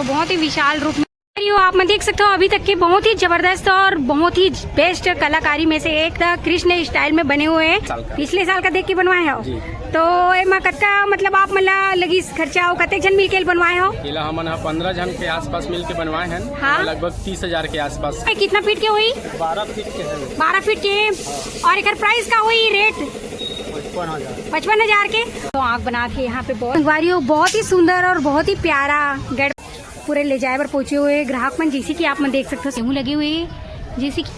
हो बहुत ही विशाल रूप में। आप मैं देख सकते हो अभी तक के बहुत ही जबरदस्त और बहुत ही बेस्ट कलाकारी में से एक कृष्ण स्टाइल में बने हुए हैं। पिछले साल का देख के बनवाए हो तो एमा कतका मतलब आप मतलब लगी खर्चा हो कते जन मिलके बनवाए हो? हम 15 जन के आसपास मिलके बनवाए हैं। हाँ? लगभग 30,000 के आसपास। कितना फीट के हुई? 12 फीट के है। 12 फीट के। और एक प्राइस का हुई रेट 55,000 के। तो आँख बना के यहाँ पे बहुत ही सुंदर और बहुत ही प्यारा गढ़ पूरे ले जाए पर पहुंचे हुए ग्राहक मन, जैसे कि आप मन देख सकते हो गेहूँ लगी हुई है, जैसे कि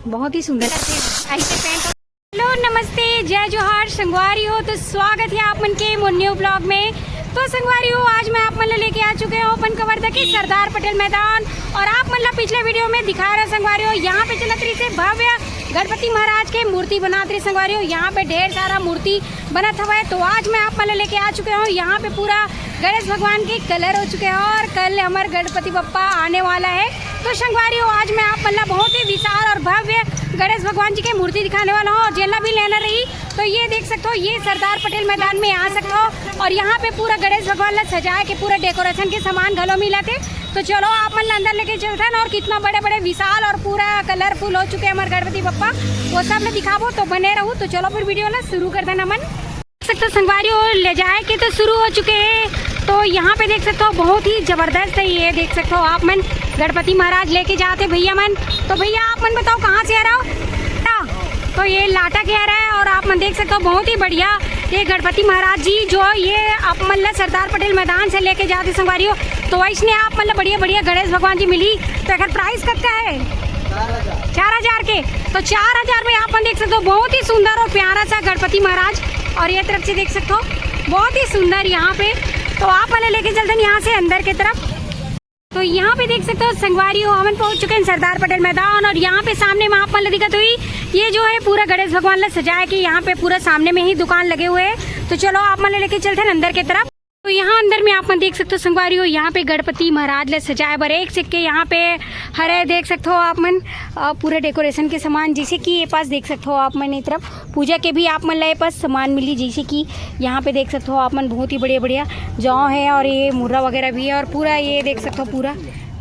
बहुत ही सुंदर ऐसे पेंट। हेलो नमस्ते जय जोहार संगवारी हो, तो स्वागत है आप मन के न्यू ब्लॉग में। तो संगवारी हो आज मैं आप मन लेके आ चुके हो अपन कवर्धा के सरदार पटेल मैदान, और आप मन पिछले वीडियो में दिखा रहे संगवारी हो यहाँ पे चलत रही से भव्य गणपति महाराज के मूर्ति बनाते रही संगवारी हो। यहाँ पे ढेर सारा मूर्ति बनत हुआ है। तो आज मैं आप मन लेके आ चुके हूँ यहाँ पे पूरा गणेश भगवान के कलर हो चुके हैं और कल हमारे गणपति बप्पा आने वाला है। तो संगवारी हो आज मैं आप मतलब बहुत ही विशाल और भव्य गणेश भगवान जी की मूर्ति दिखाने वाला हूँ। और जेला भी लेना रही तो ये देख सकते हो, ये सरदार पटेल मैदान में आ सकते हो। और यहाँ पे पूरा गणेश भगवान ला सजाए के पूरा डेकोरेशन के सामान घलो मिला थे। तो चलो आप मन अंदर लेके चलते हैं और कितना बड़े बड़े विशाल और पूरा कलरफुल हो चुके हैं हमारे गणपति बप्पा, वो सब मैं दिखाबो। तो बने रहूँ। तो चलो फिर वीडियो ला शुरू कर देना। मन देख सकते हो संगवारी हो ले जाए के तो शुरू हो चुके हैं। तो यहाँ पे देख सकते हो बहुत ही जबरदस्त है। ये देख सकते हो आप मन गणपति महाराज लेके जाते भैया मन। तो भैया आप मन बताओ कहाँ से आ रहा हो? तो ये लाटा के आ रहा है। और आप मन देख सकते हो बहुत ही बढ़िया ये गणपति महाराज जी जो ये आप मतलब सरदार पटेल मैदान से लेके जाते संगवारी हो। तो इसने आप मतलब बढ़िया बढ़िया गणेश भगवान जी मिली। तो अगर प्राइस कब है 4,000 के। तो 4,000 में आप देख सकते हो बहुत ही सुंदर और प्यारा सा गणपति महाराज। और ये तरफ से देख सकते हो बहुत ही सुंदर यहाँ पे। तो आप वाले लेके चलते हैं यहाँ से अंदर की तरफ। तो यहाँ पे देख सकते हो संगवारी हो हम पहुँच चुके हैं सरदार पटेल मैदान। और यहाँ पे सामने में आप वाले दिक्कत हुई ये जो है पूरा गणेश भगवान ला सजाए के यहाँ पे पूरा सामने में ही दुकान लगे हुए हैं। तो चलो आप वाले लेके चलते हैं अंदर की तरफ। तो यहाँ अंदर में आप देख सकते हो संगवारी हो यहाँ पे गणपति महाराज ले सजाए बर एक सिक्के यहाँ पे हरे देख सकते हो आप मन पूरे डेकोरेशन के सामान, जैसे कि ये पास देख सकते हो आप मन एक तरफ पूजा के भी आप मन लाए पास सामान मिली, जैसे कि यहाँ पे देख सकते हो आप मन बहुत ही बढ़िया बढ़िया जौ है और ये मुर्रा वगैरह भी है। और पूरा ये देख सकते हो पूरा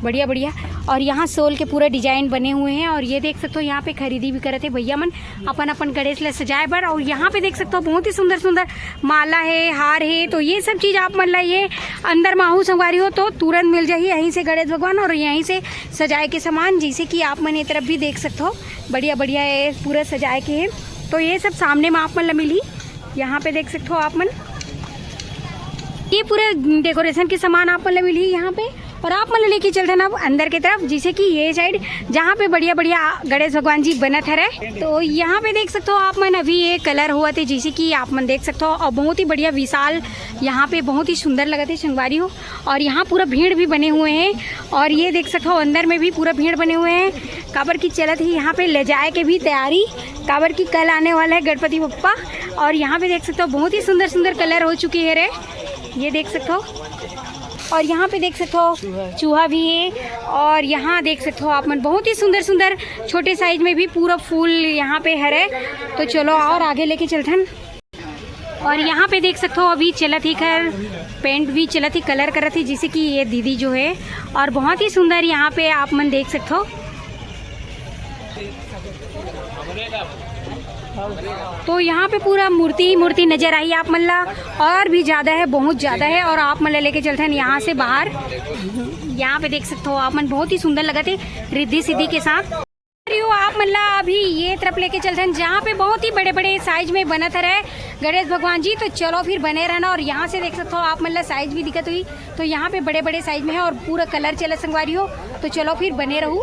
बढ़िया बढ़िया। और यहाँ सोल के पूरा डिजाइन बने हुए हैं। और ये देख सकते हो यहाँ पे खरीदी भी करे थे भैया मन अपन अपन गणेश ले सजाए बर। और यहाँ पे देख सकते हो बहुत ही सुंदर सुंदर माला है, हार है। तो ये सब चीज़ आप मन लाइए अंदर माहू संगवारी हो तो तुरंत मिल जाइए यहीं से गणेश भगवान और यहीं से सजाए के सामान, जैसे कि आप मन ये तरफ भी देख सकते हो बढ़िया बढ़िया ये पूरा सजाए के है। तो ये सब सामने में आप मन मिली यहाँ पे देख सकते हो आप मन ये पूरे डेकोरेशन के सामान आप मन मिली यहाँ पे। और आप मन लेके चलते ना अंदर की तरफ, जैसे कि ये साइड जहाँ पे बढ़िया बढ़िया गणेश भगवान जी बनत है। तो यहाँ पे देख सकते हो आप मन अभी ये कलर हुआ थे, जैसे कि आप मन देख सकते हो। और बहुत ही बढ़िया विशाल यहाँ पे बहुत ही सुंदर लगा थे संगवारी हो। और यहाँ पूरा भीड़ भी बने हुए हैं। और ये देख सकते हो अंदर में भी पूरा भीड़ बने हुए हैं। काबर की चलत ही यहाँ पे ले जाए के भी तैयारी, काबर की कल आने वाला है गणपति बप्पा। और यहाँ पे देख सकते हो बहुत ही सुंदर सुंदर कलर हो चुकी है रे, ये देख सकते हो। और यहाँ पे देख सकते हो चूहा भी है। और यहाँ देख सकते हो आप मन बहुत ही सुंदर सुंदर छोटे साइज में भी पूरा फूल यहाँ पे है। तो चलो और आगे लेके चलते हैं। और यहाँ पे देख सकते हो अभी चलत ही कर पेंट भी चलत ही कलर करत थी, जैसे कि ये दीदी जो है। और बहुत ही सुंदर यहाँ पे आप मन देख सकते हो। तो यहाँ पे पूरा मूर्ति नजर आई आप मल्ला और भी ज़्यादा है, बहुत ज़्यादा है। और आप मल्ला लेके चलते हैं यहाँ से बाहर। यहाँ पे देख सकते हो आप मन बहुत ही सुंदर लगा थे रिद्धि सिद्धि के साथ। आप मल्ला अभी ये तरफ लेके चलते हैं जहाँ पे बहुत ही बड़े बड़े साइज में बना था रहे गणेश भगवान जी। तो चलो फिर बने रहना। और यहाँ से देख सकते हो आप मल्ला साइज भी दिक्कत हुई तो यहाँ पे बड़े बड़े साइज में है और पूरा कलर चला संगवारी हो। तो चलो फिर बने रहूँ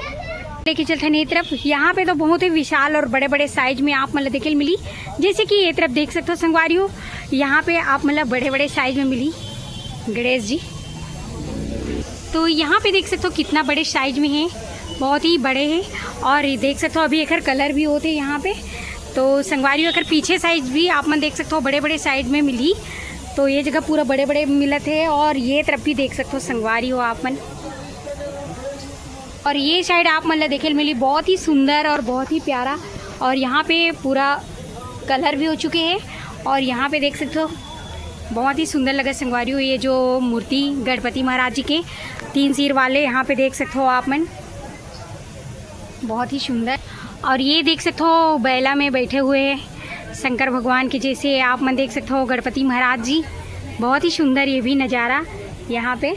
लेके चलते हैं ये तरफ। यहाँ पे तो बहुत ही विशाल और बड़े बड़े साइज में आप मतलब देखे मिली, जैसे कि ये तरफ देख सकते हो संगवारी हो यहाँ पे आप मतलब बड़े बड़े साइज में मिली गणेश जी। तो यहाँ पे देख सकते हो कितना बड़े साइज में है, बहुत ही बड़े हैं। और ये देख सकते हो अभी एक कलर भी होते यहाँ पे। तो संगवारी अगर पीछे साइज भी आप मन देख सकते हो बड़े बड़े साइज में मिली। तो ये जगह पूरा बड़े बड़े मिले थे। और ये तरफ भी देख सकते हो संगवारी हो आप मन। और ये साइड आप मतलब देखे मिली बहुत ही सुंदर और बहुत ही प्यारा। और यहाँ पे पूरा कलर भी हो चुके हैं। और यहाँ पे देख सकते हो बहुत ही सुंदर लगे संगवारी हो ये जो मूर्ति गणपति महाराज जी के 3 सिर वाले यहाँ पे देख सकते हो आप मन, बहुत ही सुंदर। और ये देख सकते हो बैला में बैठे हुए शंकर भगवान के जैसे आप मन देख सकते हो गणपति महाराज जी, बहुत ही सुंदर ये भी नज़ारा यहाँ पे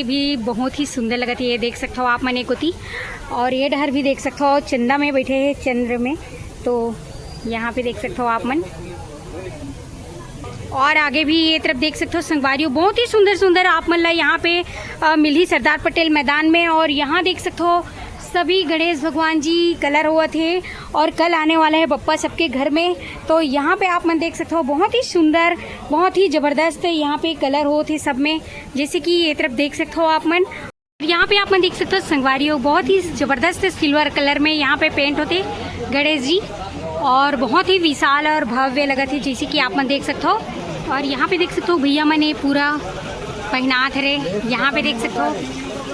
भी बहुत ही सुंदर लगती है। ये देख सकते हो आप मन एक होती, और ये डहर भी देख सकते हो चंदा में बैठे हैं चंद्र में, तो यहाँ पे देख सकते हो आप मन। और आगे भी ये तरफ देख सकते हो संगवारी हो बहुत ही सुंदर सुंदर आप मन ला यहाँ पे मिली सरदार पटेल मैदान में। और यहाँ देख सकते हो सभी गणेश भगवान जी कलर हुआ थे और कल आने वाला है बप्पा सबके घर में, तो यहाँ पे आप मन देख सकते हो बहुत ही सुंदर बहुत ही ज़बरदस्त यहाँ पे कलर हो थे सब में, जैसे कि ये तरफ देख सकते हो आप मन। यहाँ पे आप मन देख सकते हो संगवारी हो बहुत ही ज़बरदस्त सिल्वर कलर में यहाँ पे पेंट होते गणेश जी, और बहुत ही विशाल और भव्य लगा थे जैसे कि आप मन देख सकते हो। और यहाँ पे देख सकते हो भैया मैंने पूरा पहना थे यहाँ पे देख सकते हो,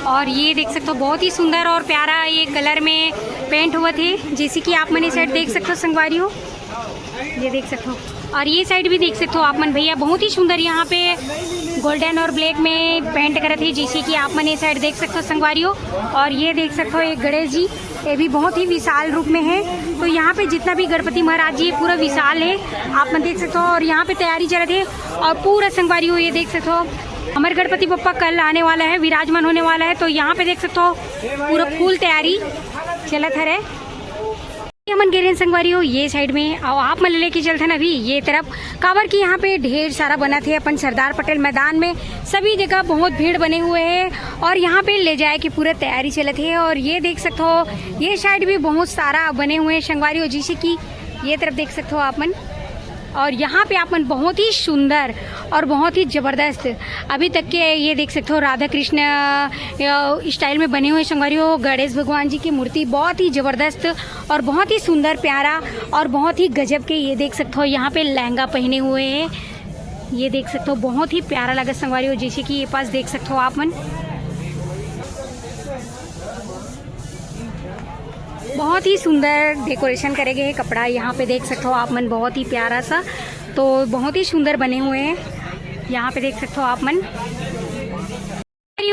और ये देख सकते हो बहुत ही सुंदर और प्यारा ये कलर में पेंट हुआ थे जैसे कि आप मैंने साइड देख सकते हो संगवारी हो, ये देख सकते हो। और ये साइड भी देख सकते हो आप मन भैया बहुत ही सुंदर यहाँ पे गोल्डन और ब्लैक में पेंट करे थे जैसे कि आप मन ये साइड देख सकते हो संगवारी हो। और ये देख सकते हो एक गणेश जी, ये भी बहुत ही विशाल रूप में है, तो यहाँ पे जितना भी गणपति महाराज जी पूरा विशाल है आप मन देख सकते हो। और यहाँ पे तैयारी चल रही है और पूरा संगवारी हो ये देख सकते हो हमारे गणपति बप्पा कल आने वाला है, विराजमान होने वाला है, तो यहाँ पे देख सकते हो पूरा फुल तैयारी चलत है। मन कह रहे हैं संगवारी हो ये साइड में और आप मन लेके चलते ना अभी ये तरफ काबर की यहाँ पे ढेर सारा बना थे अपन सरदार पटेल मैदान में, सभी जगह बहुत भीड़ बने हुए हैं और यहाँ पे ले जाए की पूरा तैयारी चलत है। और ये देख सकते हो ये साइड भी बहुत सारा बने हुए हैं संगवारी हो जैसे कि ये तरफ देख सकते हो आप मन। और यहाँ पे आप मन बहुत ही सुंदर और बहुत ही ज़बरदस्त अभी तक के ये देख सकते हो राधा कृष्ण स्टाइल में बने हुए संगवारी हो गणेश भगवान जी की मूर्ति बहुत ही ज़बरदस्त और बहुत ही सुंदर प्यारा और बहुत ही गजब के ये देख सकते हो यहाँ पे लहंगा पहने हुए हैं, ये देख सकते हो बहुत ही प्यारा लगा संगवारी हो जैसे कि ये पास देख सकते हो आप मन। बहुत ही सुंदर डेकोरेशन करे गए कपड़ा यहाँ पे देख सकते हो आप मन, बहुत ही प्यारा सा, तो बहुत ही सुंदर बने हुए हैं यहाँ पे देख सकते हो आप मन।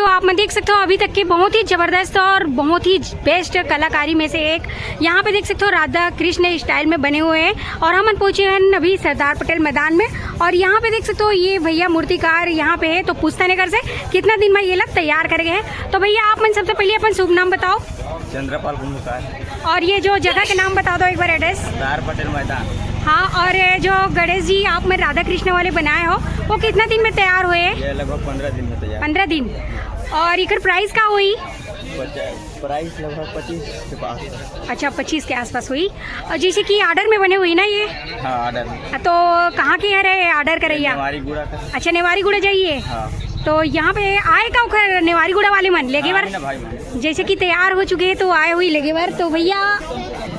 आप मन देख सकते हो अभी तक के बहुत ही ज़बरदस्त और बहुत ही बेस्ट कलाकारी में से एक यहाँ पे देख सकते हो राधा कृष्ण स्टाइल में बने हुए हैं। और हम पहुँचे हैं अभी सरदार पटेल मैदान में और यहाँ पे देख सकते हो ये भैया मूर्तिकार यहाँ पे है, तो पूछता नहीं कर से कितना दिन में ये लोग तैयार कर गए हैं। तो भैया आप मन सबसे पहले अपन शुभ नाम बताओ। चंद्रपाल कुंभकार। और ये जो जगह के नाम बता दो एक बार एड्रेस। सरदार पटेल मैदान। हाँ, और जो गणेश जी आप में राधा कृष्ण वाले बनाए हो वो कितना दिन में तैयार हुए? ये लगभग 15 दिन में तैयार। 15 दिन। और इकर प्राइस का हुई? प्राइस लगभग 25 के पास। अच्छा 25 के आसपास हुई। और जैसे कि ऑर्डर में बने हुई ना ये? हाँ ऑर्डर। तो कहाँ के है ऑर्डर करैया? नेवारी गुड़ा का। अच्छा नेवारी गुड़ा जाइए। हाँ। तो यहाँ पे आए का नेवारी गुड़ा वाले मन लेगे बार जैसे कि तैयार हो चुके हैं तो आए हुई लेगे बार। तो भैया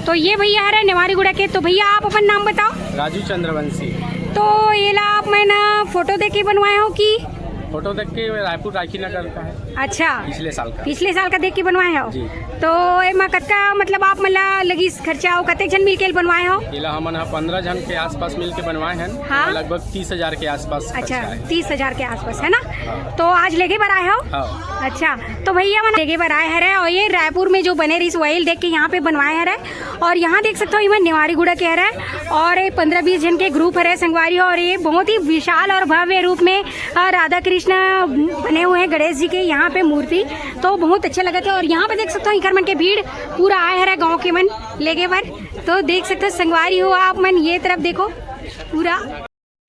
तो ये भैया है नेवारी गुड़ा के, तो भैया आप अपन नाम बताओ। राजू चंद्रवंशी। तो ये ला आप मैंने फोटो देख के बनवाए हो कि फोटो देख के रायपुर राखी नगर का है। अच्छा पिछले साल का देख के बनवाए हो जी। तो एमा कतका मतलब आप मला लगी खर्चा और कतेक जन मिल के बनवाए हो? इला हमन 15 जन के आसपास मिल के बनवाए हैं। हाँ? लगभग 30,000 के आसपास। अच्छा 30,000 के आसपास है ना। हाँ। तो आज लेके बर आए हो? हाँ। अच्छा तो भैया मन लेके बर आए है और ये रायपुर में जो बने रही वही देख के यहाँ पे बनवाए है। और यहाँ देख सकते हो ये नेवारी गुड़ा के है और 15-20 जन के ग्रुप है संगवारी, और ये बहुत ही विशाल और भव्य रूप में राधा कृष्ण बने हुए हैं गणेश जी के यहाँ पे मूर्ति, तो बहुत अच्छा लगा था। और यहाँ पे देख सकते हो इकर मन के भीड़ पूरा आए है गांव के मन लेके बार, तो देख सकते हो संगवारी हो आप मन ये तरफ देखो पूरा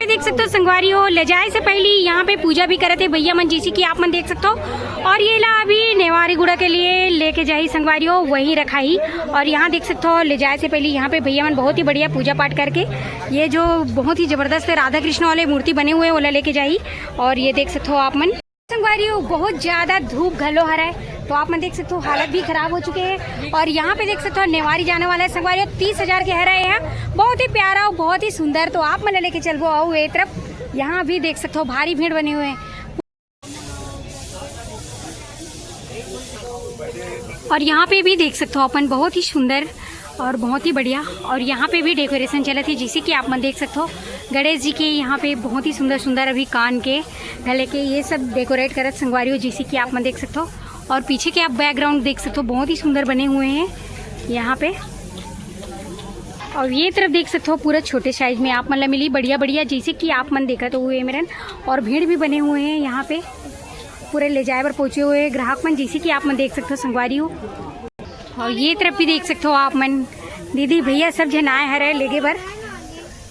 देख सकते हो संगवारी हो। ले जाए से पहले यहाँ पे पूजा भी करे थे भैया मन जैसी कि आप मन देख सकते हो। और ये ला अभी नेवारी गुड़ा के लिए लेके जाई संगवारी हो वहीं रखा ही। और यहाँ देख सकते हो ले जाए से पहले यहाँ पे भैया मन बहुत ही बढ़िया पूजा पाठ करके ये जो बहुत ही जबरदस्त राधा कृष्ण वाले मूर्ति बने हुए हैं वो लेके जाई। और ये देख सकते हो आप मन संगवारी हो बहुत ज्यादा धूप घलो हरा है, तो आप मन देख सकते हो हालत भी खराब हो चुके हैं। और यहाँ पे देख सकते हो नेवारी जाने वाला है संगवारी हो 30,000 के है रहे हैं, बहुत ही प्यारा और बहुत ही सुंदर, तो आप मन लेके चलबो आओ ये तरफ। यहाँ भी देख सकते हो भारी भीड़ बने हुए हैं। और यहाँ पे भी देख सकते हो अपन बहुत ही सुंदर और बहुत ही बढ़िया। और यहाँ पे भी डेकोरेशन चला थी जैसे कि आप मन देख सकते हो गणेश जी के यहाँ पे बहुत ही सुंदर सुंदर अभी कान के गले के ये सब डेकोरेट करत संगवारी हो, जैसे कि आप मन देख सकते हो। और पीछे के आप बैकग्राउंड देख सकते हो, बहुत ही सुंदर बने हुए हैं यहाँ पे। और ये तरफ देख सकते हो पूरा छोटे साइज में आप मतलब मिली बढ़िया बढ़िया, जैसे कि आप मन देखा तो हुए मेरन। और भीड़ भी बने हुए हैं यहाँ पे, पूरे ले जाए पर पहुँचे हुए ग्राहक मन, जैसे कि आप मन देख सकते हो संगवारी हो। और ये तरफ भी देख सकते हो आप मन, दीदी भैया सब जन आए हरे लेके बर,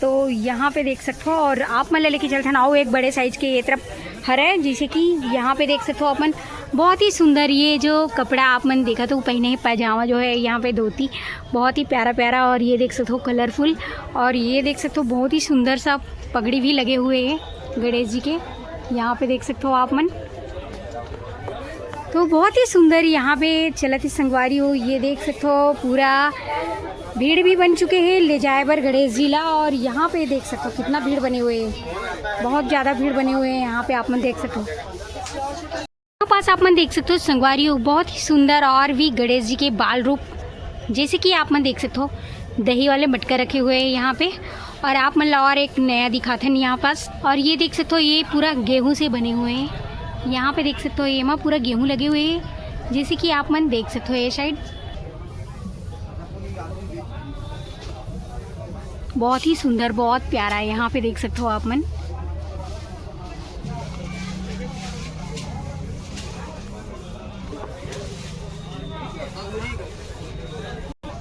तो यहाँ पे देख सकते हो। और आप मन लेके चलते हैं आओ एक बड़े साइज के ये तरफ हरे, जैसे कि यहाँ पे देख सकते हो अपन बहुत ही सुंदर ये जो कपड़ा आप मन देखा तो पहने ही पैजामा जो है यहाँ पे धोती, बहुत ही प्यारा प्यारा। और ये देख सकते हो कलरफुल, और ये देख सकते हो बहुत ही सुंदर सा पगड़ी भी लगे हुए हैं गणेश जी के, यहाँ पे देख सकते हो आप मन। तो बहुत ही सुंदर यहाँ पे चलती संगवारी हो, ये देख सकते हो पूरा भीड़ भी बन चुके हैं ले जाए बर गणेश जी ला। और यहाँ पे देख सकते हो कितना भीड़ बने हुए हैं, बहुत ज़्यादा भीड़ बने हुए हैं यहाँ पे आप मन देख सकते हो। यहाँ पास आप मन देख सकते हो संगवारी हो बहुत ही सुंदर और भी गणेश जी के बाल रूप, जैसे कि आप मन देख सकते हो दही वाले मटका रखे हुए हैं यहाँ पे। और आप मन ला और एक नया दिखाते हैं यहाँ पास, और ये देख सकते हो ये पूरा गेहूँ से बने हुए हैं, यहाँ पे देख सकते हो ये माँ पूरा गेहूँ लगे हुए हैं, जैसे कि आप मन देख सकते हो ये साइड। बहुत ही सुंदर बहुत प्यारा है यहाँ पे देख सकते हो आप मन।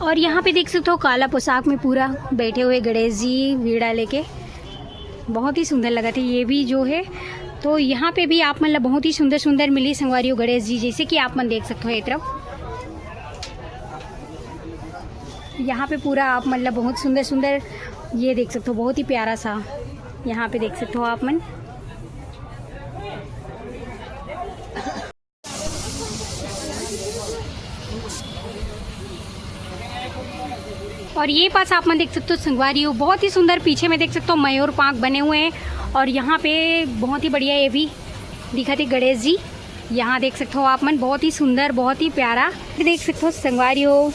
और यहाँ पे देख सकते हो काला पोशाक में पूरा बैठे हुए गणेश जी वीणा लेके, बहुत ही सुंदर लगा था ये भी जो है। तो यहाँ पे भी आप मतलब बहुत ही सुंदर सुंदर मिली संगवारी गणेश जी, जैसे कि आप मन देख सकते हो ये तरफ। यहाँ पे पूरा आप मतलब बहुत सुंदर सुंदर ये देख सकते हो, बहुत ही प्यारा सा यहाँ पे देख सकते हो आप मन। और ये पास आप मन देख सकते हो संगवारी हो बहुत ही सुंदर, पीछे में देख सकते हो मयूर पांख बने हुए हैं। और यहाँ पे बहुत ही बढ़िया ये भी दिखाते गणेश जी, यहाँ देख सकते हो आप मन बहुत ही सुंदर बहुत ही प्यारा देख सकते हो संगवारी हो।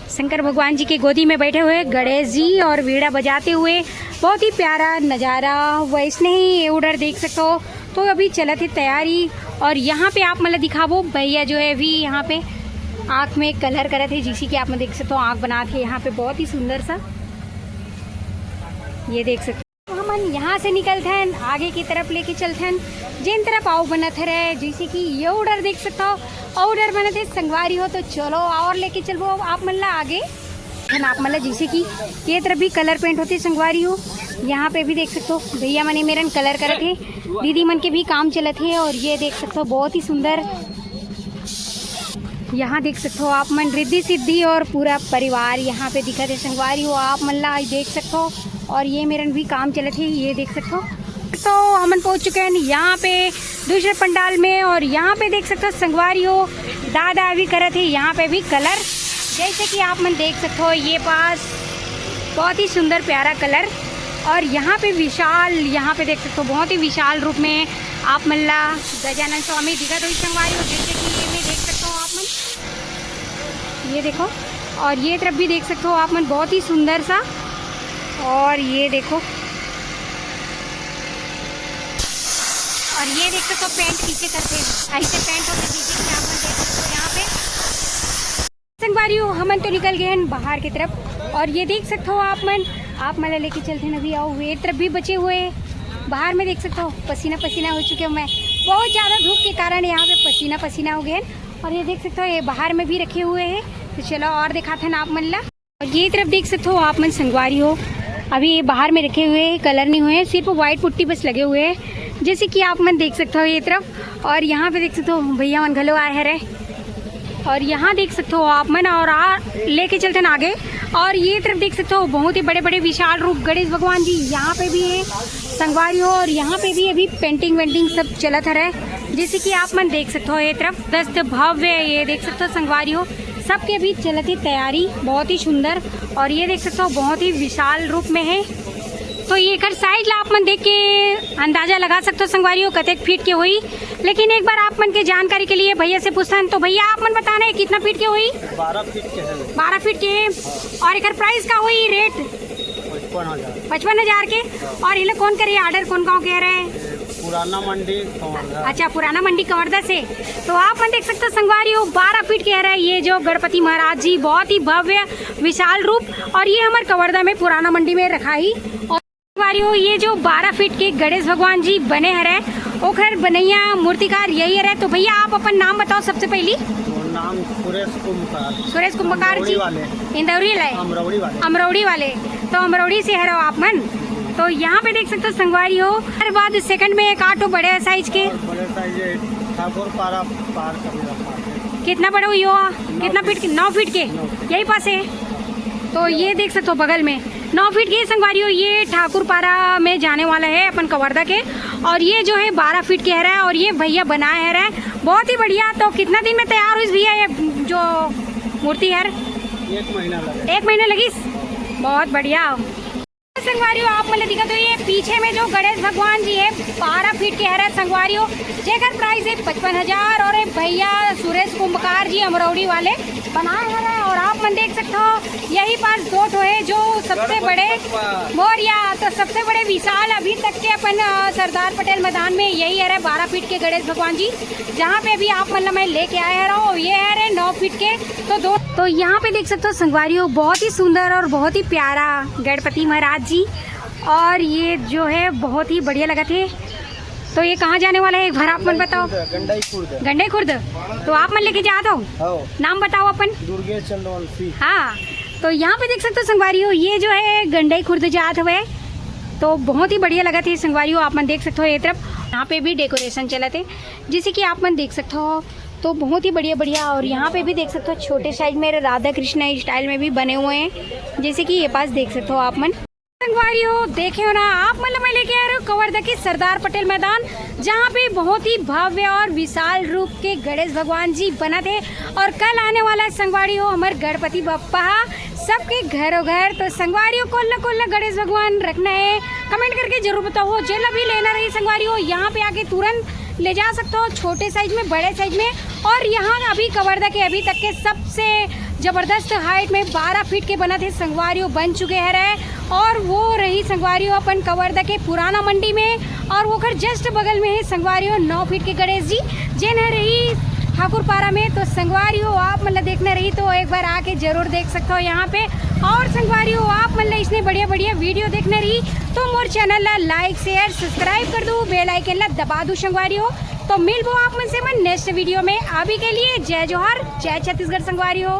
शंकर भगवान जी के गोदी में बैठे हुए गणेश जी और वीणा बजाते हुए, बहुत ही प्यारा नज़ारा। वैसने ही ये उधर देख सकते हो तो अभी चलत है तैयारी। और यहाँ पे आप मतलब दिखावो भैया जो है अभी यहाँ पे आँख में कलर करे थे, जिसी की आप देख सकते हो आँख बना थे यहाँ पे बहुत ही सुंदर सा, ये देख सकते हो। हम यहाँ से निकलते हैं आगे की तरफ लेके चलते हैं जिन तरफ आओ बनत है, जैसे कि ये उधर देख सकते हो और बने थे संगवारी हो। तो चलो और लेके चलो आप मल्ला आगे आप मतलब जैसे कि ये तरफ भी कलर पेंट होते संगवारी हो, यहाँ पे भी देख सकते हो भैया मने मेरन कलर करे थे, दीदी मन के भी काम चले थे। और ये देख सकते हो बहुत ही सुंदर यहाँ देख सकते हो आप मन रिद्धि सिद्धि और पूरा परिवार यहाँ पे दिखा थे संगवारी हो आप मल्ला देख सकते हो। और ये मेरन भी काम चले थे, ये देख सकते हो। तो हम पहुँच चुके हैं यहाँ पे दूसरे पंडाल में, और यहाँ पे देख सकते हो संगवारी हो दादा भी करे थे यहाँ पे भी कलर, जैसे कि आप मन देख सकते हो ये पास बहुत ही सुंदर प्यारा कलर। और यहाँ पे विशाल यहाँ पे देख सकते हो बहुत ही विशाल रूप में आप मल्ला गजानन स्वामी दिखा तो संगवारी हो, जैसे कि ये में देख सकते हो आप मन, ये देखो। और ये तरफ भी देख सकते हो आप मन बहुत ही सुंदर सा, और ये देखो। और ये देख सकते हो पेंट पीछे करते हैं ऐसे पेंट होते जैसे कि आप मन देख सकते हो यहाँ पे संगवारी हो। हम तो निकल गए हैं बाहर की तरफ, और ये देख सकते हो आप मन लेके चलते हैं अभी आओ वे तरफ भी बचे हुए हैं। बाहर में देख सकते हो पसीना पसीना हो चुके हो, मैं बहुत ज़्यादा धूप के कारण यहाँ पे पसीना पसीना हो गए। और ये देख सकते हो ये बाहर में भी रखे हुए हैं, तो चलो और दिखाते हैं आप मन ला। और ये तरफ देख सकते हो आप मन संगवारी हो अभी ये बाहर में रखे हुए हैं, कलर नहीं हुए, सिर्फ वाइट पुट्टी बस लगे हुए हैं, जैसे कि आप मन देख सकते हो ये तरफ। और यहाँ पे देख सकते हो भैया मन घलो आए हैं। और यहाँ देख सकते हो आप मन, और लेके चलते हैं आगे। और ये तरफ देख सकते हो बहुत ही बड़े बड़े विशाल रूप गणेश भगवान जी यहाँ पे भी है संगवारी हो। और यहाँ पे भी अभी पेंटिंग वेंटिंग सब चलत है, जैसे कि आप मन देख सकते हो ये तरफ दस्त भव्य ये देख सकते हो संगवारी हो, सबके भी चलती तैयारी बहुत ही सुंदर। और ये देख सकते हो बहुत ही विशाल रूप में है। तो ये कर साइज ला आप मन देख के अंदाजा लगा सकते हो संगवारी हो कतेक फीट के हुई। लेकिन एक बार आप मन के जानकारी के लिए भैया से पूछता है, तो भैया आप मन बताना है कितना फीट के हुई? 12 फीट के है। 12 फीट के है। और एक प्राइस का हुई रेट 55,000 55,000 के। और ये कौन करे ऑर्डर, कौन गाँव कह रहे हैं? पुराना मंडी कवर्धा। अच्छा, पुराना मंडी कवर्धा से। तो आप मन देख सकते हो संगवारी हो 12 फीट के है ये जो गणपति महाराज जी, बहुत ही भव्य विशाल रूप। और ये हमारे कवर्धा में पुराना मंडी में रखा ही। और संगवारी हो ये जो 12 फीट के गणेश भगवान जी बने है ओखर बनैया मूर्तिकार यही है। तो भैया आप अपन नाम बताओ सबसे पहली। नाम सुरेश कुंभकार। सुरेश कुंभकार जी, इंदौरी अमरौड़ी वाले। तो अमरौड़ी से है आप मन। तो यहाँ पे देख सकते हो संगवारी हो। हर बाद सेकंड में एक ऑटो बड़े साइज के, बड़े साइज ठाकुर पारा पार कितना बड़े हुई हो, कितना फीट के? 9 फीट के यही पास है। तो ये देख सकते हो बगल में 9 फीट के संगवारी हो। ये ठाकुर पारा में जाने वाला है अपन कवर्धा के। और ये जो है 12 फीट के है और ये भैया बनाए है बहुत ही बढ़िया। तो कितना दिन में तैयार हुई भैया ये जो मूर्ति है? 1 महीना लगा। 1 महीना लगी, बहुत बढ़िया संगवारी हो। आप मतलब दिखा तो ये पीछे में जो गणेश भगवान जी है 12 फीट के है संगवारी हो, जेकर प्राइस है 55,000। और भैया सुरेश कुंभकार जी अमरौड़ी वाले बनाए है। और आप मन देख सकते हो यही पास 2 ठो है जो सबसे बड़े मोरिया। तो सबसे बड़े विशाल अभी तक के अपन सरदार पटेल मैदान में यही है 12 फीट के गणेश भगवान जी, जहाँ पे अभी आप मतलब मैं लेके आए है। ये है 9 फीट के। तो यहाँ पे देख सकते हो संगवारी हो बहुत ही सुंदर और बहुत ही प्यारा गणपति महाराज जी। और ये जो है बहुत ही बढ़िया लगा थे। तो ये कहाँ जाने वाला है एक बार आप मन बताओ। गंडई खुर्द। तो आप मन लेके जा दो, नाम बताओ अपन। दुर्गे चंद्रवंशी। हाँ, तो यहाँ पे देख सकते हो संगवारी हो ये जो है गंडई खुर्द जात हुए। तो बहुत ही बढ़िया लगा थे संगवारी हो। आप मन देख सकते हो ये तरफ यहाँ पे भी डेकोरेशन चला थे जैसे कि आप मन देख सकते हो। तो बहुत ही बढ़िया। और यहाँ पे भी देख सकते हो छोटे साइज में राधा कृष्ण स्टाइल में भी बने हुए हैं, जैसे कि ये पास देख सकते हो आप मन। संगवारी हो देखे हो ना आप मतलब मैं लेके आ रहे हो कवर्धा के सरदार पटेल मैदान, जहाँ पे बहुत ही भव्य और विशाल रूप के गणेश भगवान जी बना थे। और कल आने वाला है संगवारी हो हमारे गणपति बप्पा सबके घरों घर। तो संगवारी हो कोल्ला गणेश भगवान रखना है, कमेंट करके जरूर बताओ। जेला भी लेना रही संगवारी हो यहाँ पे आके तुरंत ले जा सकते हो, छोटे साइज में बड़े साइज में। और यहाँ अभी कवर्धा के अभी तक के सबसे जबरदस्त हाइट में 12 फीट के बना थे संगवारी हो बन चुके हैं। और वो रही संगवारी हो अपन कवर्धा के पुराना मंडी में। और वो घर जस्ट बगल में है संगवारी हो 9 फीट के गणेश जी जिन रही ठाकुर पारा में। तो संगवारी हो आप मतलब देखना रही तो एक बार आके जरूर देख सकते हो यहाँ पे। और संगवारी हो आप मतलब इसने बढ़िया वीडियो देखना रही तो मोर चैनल ला लाइक शेयर सब्सक्राइब कर दो, बेल आइकन ला दबा दो संगवारी हो। तो मिल वो आप मन से नेक्स्ट वीडियो में। अभी के लिए जय जोहार, जय छत्तीसगढ़ संगवारी हो।